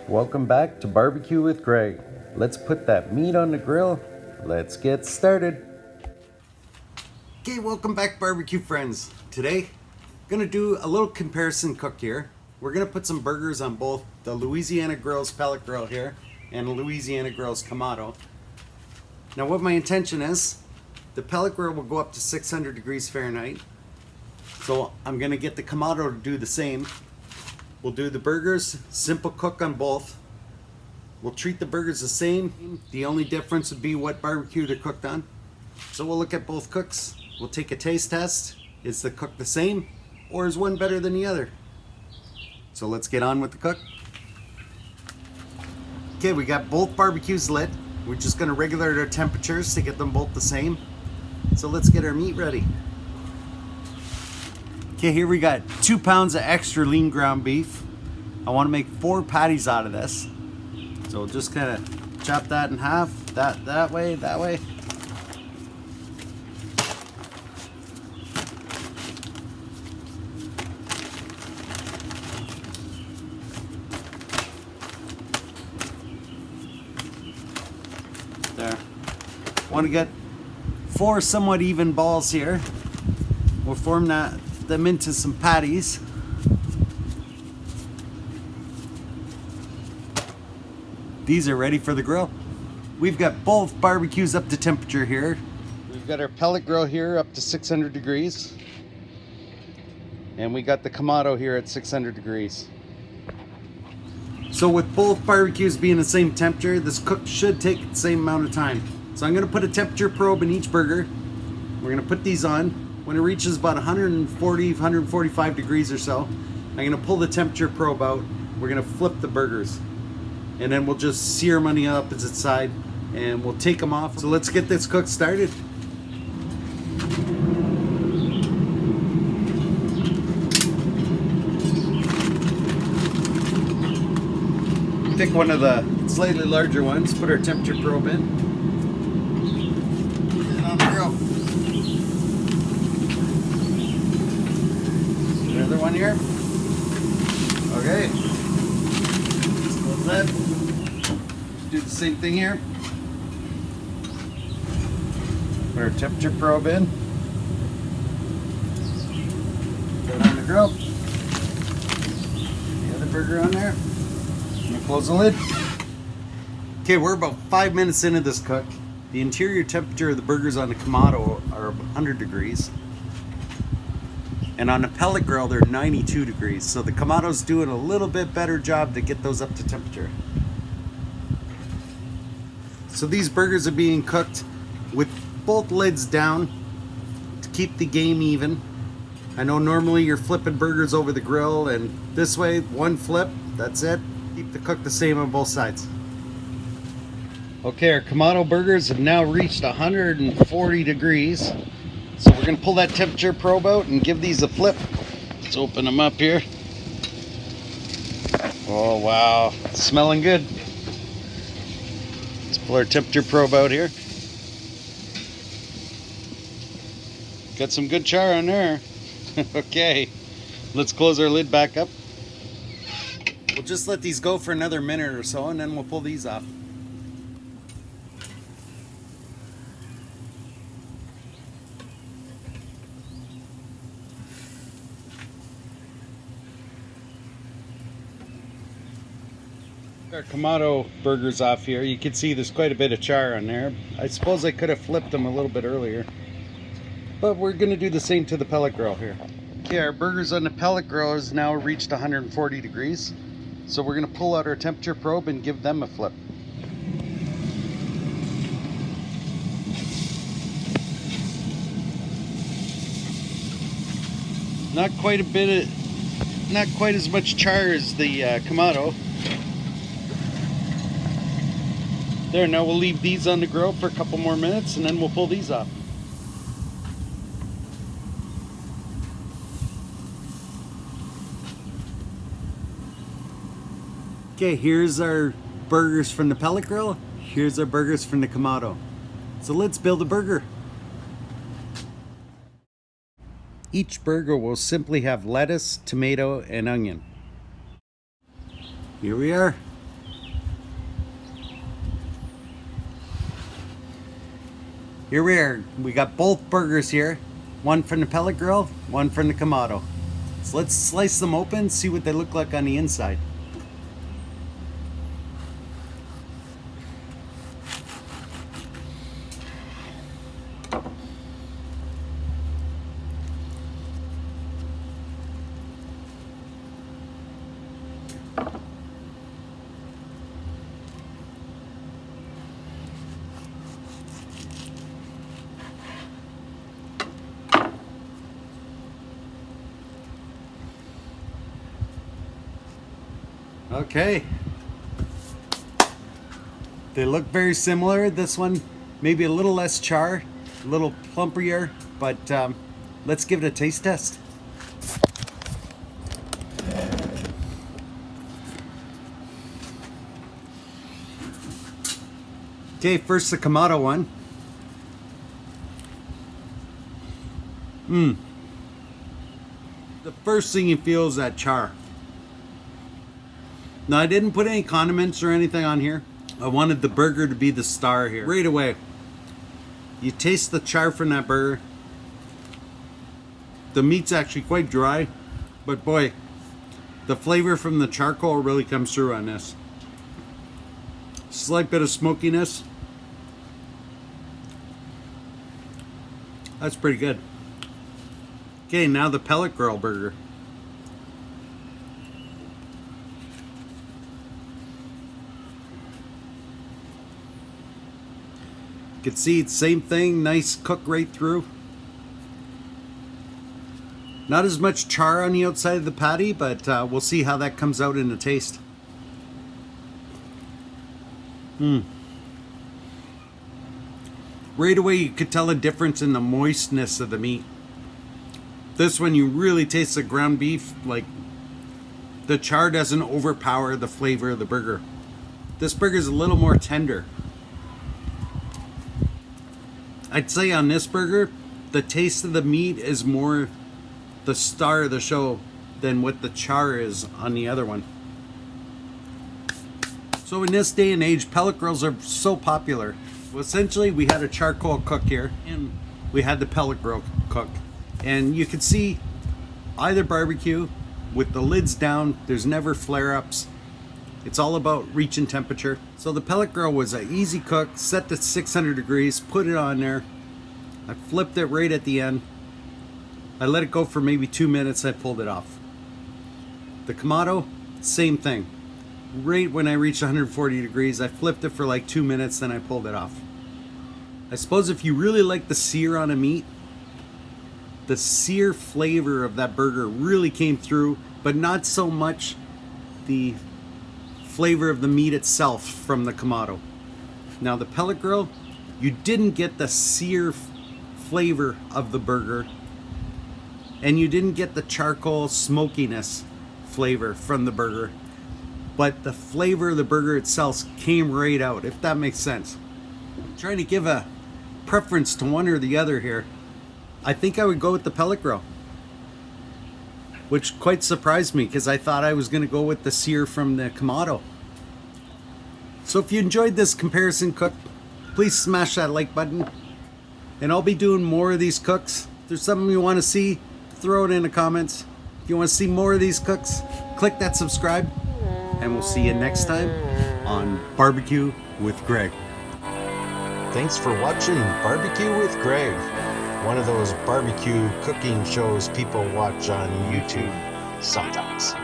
Welcome back to Barbecue with Greg. Let's put that meat on the grill. Let's get started. Okay, welcome back, barbecue friends. Today, gonna do a little comparison cook here. We're gonna put some burgers on both the Louisiana Grill's pellet grill here and Louisiana Grill's Kamado. Now what my intention is, the pellet grill will go up to 600 degrees Fahrenheit. So I'm gonna get the Kamado to do the same. We'll do the burgers, simple cook on both. We'll treat the burgers the same. The only difference would be what barbecue they're cooked on. So we'll look at both cooks. We'll take a taste test. Is the cook the same or is one better than the other? So let's get on with the cook. Okay, we got both barbecues lit. We're just gonna regulate our temperatures to get them both the same. So let's get our meat ready. Okay, here we got 2 pounds of extra lean ground beef. I want to make 4 patties out of this. So just kind of chop that in half, that way, that way. There. Want to get 4 somewhat even balls here. We'll form them into some patties. These are ready for the grill. We've got both barbecues up to temperature here. We've got our pellet grill here up to 600 degrees. And we got the Kamado here at 600 degrees. So with both barbecues being the same temperature, this cook should take the same amount of time. So I'm gonna put a temperature probe in each burger. We're gonna put these on. When it reaches about 140, 145 degrees or so, I'm gonna pull the temperature probe out. We're gonna flip the burgers. And then we'll just sear them on the opposite side and we'll take them off. So let's get this cook started. Pick one of the slightly larger ones, put our temperature probe in. And on the grill. Another one here. Okay. Let's close that. Do the same thing here. Put our temperature probe in. Put it on the grill. The other burger on there. I'm gonna close the lid. Okay, we're about 5 minutes into this cook. The interior temperature of the burgers on the Kamado are 100 degrees. And on the pellet grill, they're 92 degrees. So the Kamado's doing a little bit better job to get those up to temperature. So these burgers are being cooked with both lids down to keep the game even. I know normally you're flipping burgers over the grill, and this way, one flip, that's it. Keep the cook the same on both sides. Okay, our Kamado burgers have now reached 140 degrees. So we're gonna pull that temperature probe out and give these a flip. Let's open them up here. Oh wow, it's smelling good. Let's pull our temperature probe out here. Got some good char on there. Okay, let's close our lid back up. We'll just let these go for another minute or so and then we'll pull these off. Our Kamado burgers off here. You can see there's quite a bit of char on there. I suppose I could have flipped them a little bit earlier. But we're going to do the same to the pellet grill here. Okay, our burgers on the pellet grill has now reached 140 degrees. So we're going to pull out our temperature probe and give them a flip. Not quite as much char as the Kamado. There, now we'll leave these on the grill for a couple more minutes and then we'll pull these off. Okay, here's our burgers from the pellet grill. Here's our burgers from the Kamado. So let's build a burger. Each burger will simply have lettuce, tomato, and onion. Here we are. Here we are. We got both burgers here. One from the pellet grill, one from the Kamado. So let's slice them open, see what they look like on the inside. Okay, they look very similar. This one maybe a little less char, a little plumpier, but let's give it a taste test. Okay, first the Kamado one. The first thing you feel is that char. Now, I didn't put any condiments or anything on here. I wanted the burger to be the star here. Right away, you taste the char from that burger. The meat's actually quite dry, but boy, the flavor from the charcoal really comes through on this. Slight bit of smokiness. That's pretty good. Okay, now the pellet grill burger. You can see it's same thing, nice cook right through. Not as much char on the outside of the patty, but we'll see how that comes out in the taste. Right away you could tell a difference in the moistness of the meat. This one you really taste the ground beef, like the char doesn't overpower the flavor of the burger. This burger is a little more tender. I'd say on this burger, the taste of the meat is more the star of the show than what the char is on the other one. So in this day and age, pellet grills are so popular. Well, essentially we had a charcoal cook here and we had the pellet grill cook. And you can see either barbecue with the lids down, there's never flare-ups. It's all about reaching temperature. So the pellet grill was an easy cook, set to 600 degrees, put it on there. I flipped it right at the end. I let it go for maybe 2 minutes, I pulled it off. The Kamado, same thing. Right when I reached 140 degrees, I flipped it for like 2 minutes, then I pulled it off. I suppose if you really like the sear on a meat, the sear flavor of that burger really came through, but not so much the flavor of the meat itself from the Kamado. Now the pellet grill, you didn't get the sear flavor of the burger, and you didn't get the charcoal smokiness flavor from the burger, but the flavor of the burger itself came right out, if that makes sense. I'm trying to give a preference to one or the other here. I think I would go with the pellet grill, which quite surprised me because I thought I was going to go with the sear from the Kamado. So if you enjoyed this comparison cook, please smash that like button. And I'll be doing more of these cooks. If there's something you want to see, throw it in the comments. If you want to see more of these cooks, click that subscribe. And we'll see you next time on Barbecue with Greg. Thanks for watching Barbecue with Greg, one of those barbecue cooking shows people watch on YouTube sometimes.